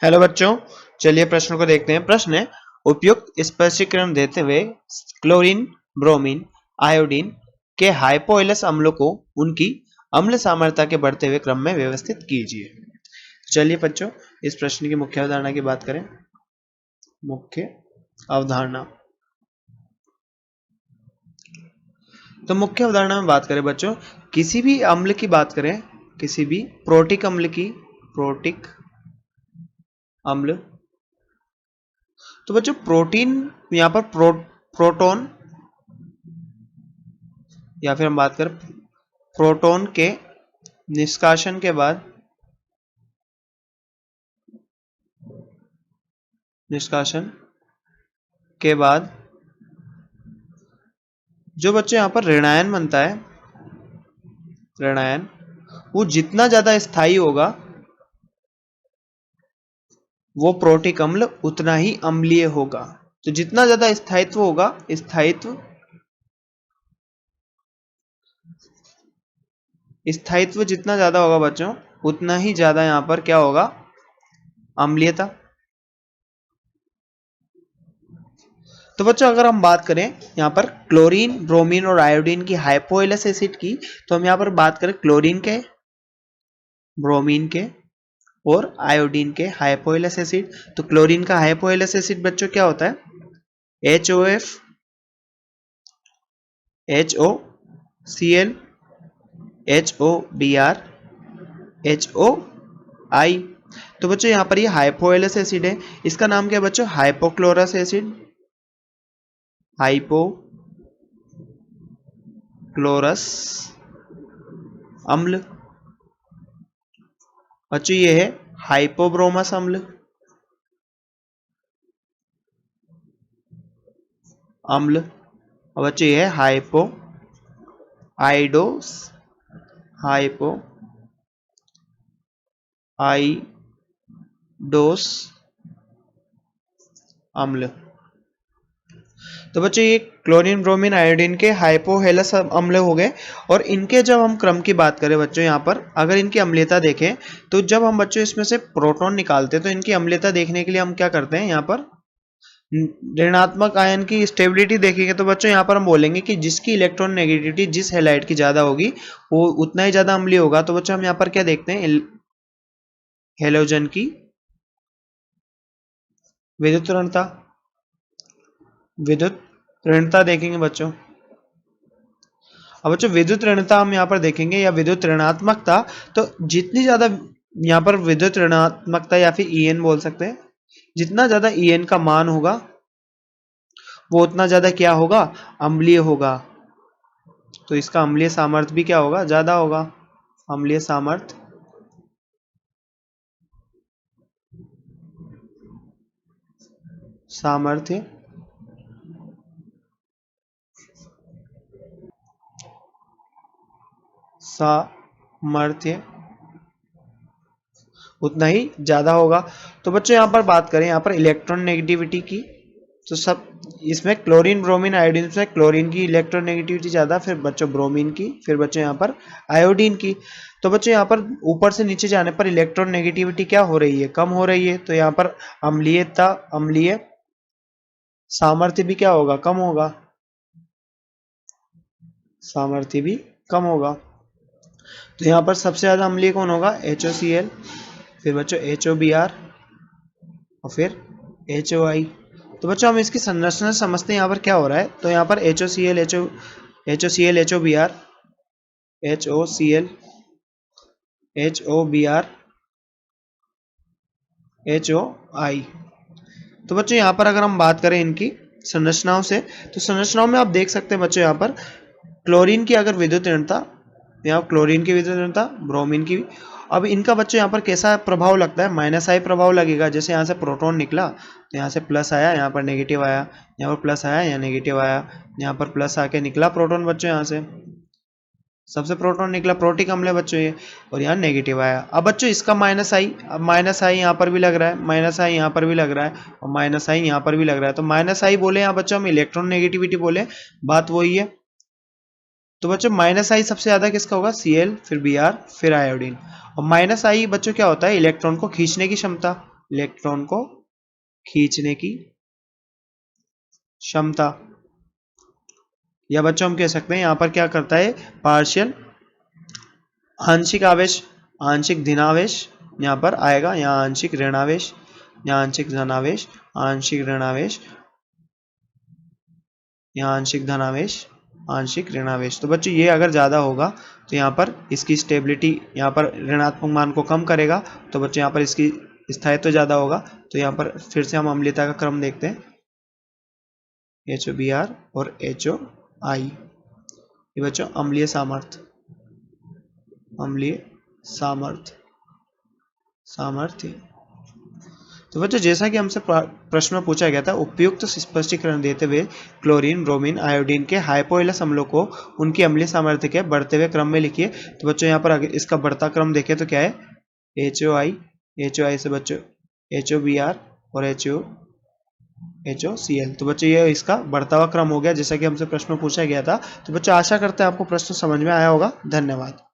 Hello बच्चों, चलिए प्रश्न को देखते हैं। प्रश्न है, उपयुक्त स्पष्टीकरण देते हुए क्लोरीन, ब्रोमीन, आयोडीन के हाइपोइलस अम्लों को उनकी अम्ल सामर्थ्यता के बढ़ते हुए क्रम में व्यवस्थित कीजिए। चलिए बच्चों, इस प्रश्न की मुख्य अवधारणा की बात करें। मुख्य अवधारणा, तो मुख्य अवधारणा में बात करें बच्चों, किसी भी अम्ल की बात करें, किसी भी प्रोटिक अम्ल की, प्रोटिक अम्ल, तो बच्चों प्रोटीन यहाँ पर प्रोटोन, या फिर हम बात करें प्रोटोन के निष्कासन के बाद, निष्कासन के बाद जो बच्चों यहाँ पर ऋणायन बनता है, ऋणायन वो जितना ज्यादा स्थायी होगा वो प्रोटिक अम्ल उतना ही अम्लीय होगा। तो जितना ज्यादा स्थायित्व होगा, स्थायित्व जितना ज्यादा होगा बच्चों, उतना ही ज्यादा यहाँ पर क्या होगा, अम्लीयता। तो बच्चों अगर हम बात करें यहाँ पर क्लोरीन, ब्रोमीन और आयोडीन की हाइपोइलस एसिड की, तो हम यहाँ पर बात करें क्लोरीन के, ब्रोमीन के और आयोडीन के हाइपोइलस एसिड। तो क्लोरीन का हाइपोइलस एसिड बच्चों क्या होता है, HOF, HOCl, HOBr, HOI। तो बच्चों यहाँ पर ये हाइपोइलस एसिड है, इसका नाम क्या है बच्चों, हाइपोक्लोरस एसिड, हाइपोक्लोरस अम्ल। बच्चों ये है हाइपोब्रोमस अम्ल, अम्ल। और बच्चों ये है हाइपो आइडोस, हाइपो आइडोस अम्ल। तो बच्चों ये क्लोरीन, ब्रोमीन, आयोडीन के हाइपोहेलस अम्ल हो गए। और इनके जब हम क्रम की बात करें बच्चों, यहाँ पर अगर इनकी अम्लीयता देखें, तो जब हम बच्चों इसमें से प्रोटॉन निकालते हैं तो इनकी अम्लीयता देखने के लिए हम क्या करते हैं, यहाँ पर ऋणात्मक आयन की स्टेबिलिटी देखेंगे। तो बच्चों यहाँ पर हम बोलेंगे कि जिसकी इलेक्ट्रॉन नेगेटिविटी जिस हैलाइड की ज्यादा होगी वो उतना ही ज्यादा अम्लीय होगा। तो बच्चों हम यहाँ पर क्या देखते हैं, हेलोजन की विद्युत ऋणता, विद्युत ऋणता देखेंगे बच्चों। अब बच्चों विद्युत ऋणता हम यहाँ पर देखेंगे, या विद्युत ऋणात्मकता, तो जितनी ज्यादा यहाँ पर विद्युत ऋणात्मकता या फिर EN बोल सकते हैं, जितना ज्यादा EN का मान होगा वो उतना ज्यादा क्या होगा, अम्लीय होगा। तो इसका अम्लीय सामर्थ्य भी क्या होगा, ज्यादा होगा। अम्लीय सामर्थ्य, सामर्थ्य सामर्थ्य उतना ही ज्यादा होगा। तो बच्चों यहाँ पर बात करें यहाँ पर इलेक्ट्रॉन नेगेटिविटी की, तो सब इसमें क्लोरीन, ब्रोमीन, आयोडीन में क्लोरीन की इलेक्ट्रॉन नेगेटिविटी ज्यादा, फिर बच्चों ब्रोमीन की, फिर बच्चों यहाँ पर आयोडीन की। तो बच्चों यहाँ पर ऊपर से नीचे जाने पर इलेक्ट्रॉन नेगेटिविटी क्या हो रही है, कम हो रही है। तो यहाँ पर अम्लीयता, अम्लीय सामर्थ्य भी क्या होगा, कम होगा, सामर्थ्य भी कम होगा। तो यहाँ पर सबसे ज्यादा अम्लीय कौन होगा, HOCl, फिर बच्चों HOBr और फिर HOI। तो बच्चों हम इसकी संरचना समझते हैं यहाँ पर क्या हो रहा है। तो यहाँ पर HOCl, HOBr, HOCl, HOBr, HOI। तो बच्चों यहाँ पर अगर हम बात करें इनकी संरचनाओं से, तो संरचनाओं में आप देख सकते हैं बच्चों यहाँ पर क्लोरीन की अगर विद्युत ऋणता, यहाँ क्लोरीन की विद्युत ऋणता, ब्रोमीन की। अब इनका बच्चों यहाँ पर कैसा प्रभाव लगता है, -I प्रभाव लगेगा। जैसे यहाँ से प्रोटॉन निकला तो यहाँ से प्लस आया, यहाँ पर नेगेटिव आया, यहाँ पर प्लस आया, यहाँ नेगेटिव आया, यहाँ पर प्लस आके निकला प्रोटॉन बच्चों, यहाँ से सबसे प्रोटॉन निकला, प्रोटिक अम्ल है बच्चों ये, और यहाँ नेगेटिव आया। अब बच्चों इसका -I, अब -I यहाँ पर भी लग रहा है, -I यहाँ पर भी लग रहा है, और -I यहाँ पर भी लग रहा है। तो -I बोले यहाँ बच्चों हम इलेक्ट्रॉन नेगेटिविटी बोले, बात वही है। तो बच्चों -I सबसे ज्यादा किसका होगा, Cl, फिर Br, फिर आयोडीन। और -I बच्चों क्या होता है, इलेक्ट्रॉन को खींचने की क्षमता। इलेक्ट्रॉन को खींचने की क्षमता, या बच्चों हम कह सकते हैं यहाँ पर क्या करता है, पार्शियल आंशिक आवेश, आंशिक धनावेश यहाँ पर आएगा, यहाँ आंशिक ऋणावेश, यहाँ आंशिक धनावेश, आंशिक ऋणावेश, यहाँ आंशिक धनावेश, आंशिक ऋणावेश। तो बच्चों ये अगर ज़्यादा होगा तो यहाँ पर इसकी स्टेबिलिटी, यहाँ पर ऋणात्मक मान को कम करेगा, तो बच्चों यहाँ पर इसकी स्थायित्व ज़्यादा होगा। तो यहाँ पर फिर से हम अम्लीयता का क्रम देखते हैं, HOBr और HOI, ये बच्चों अम्लीय सामर्थ्य, अम्लीय सामर्थ्य। तो बच्चों जैसा कि हमसे प्रश्न में पूछा गया था, उपयुक्त स्पष्टीकरण देते हुए क्लोरीन, ब्रोमीन, आयोडीन के हाइपोइलस अम्लों को उनकी अम्लीय सामर्थ्य के बढ़ते हुए क्रम में लिखिए। तो बच्चों यहाँ पर अगर इसका बढ़ता क्रम देखें तो क्या है, HOI से बच्चों HOBr और HOCl। तो बच्चों ये इसका बढ़ता हुआ क्रम हो गया, जैसा कि हमसे प्रश्न में पूछा गया था। तो बच्चों आशा करते हैं आपको प्रश्न समझ में आया होगा। धन्यवाद।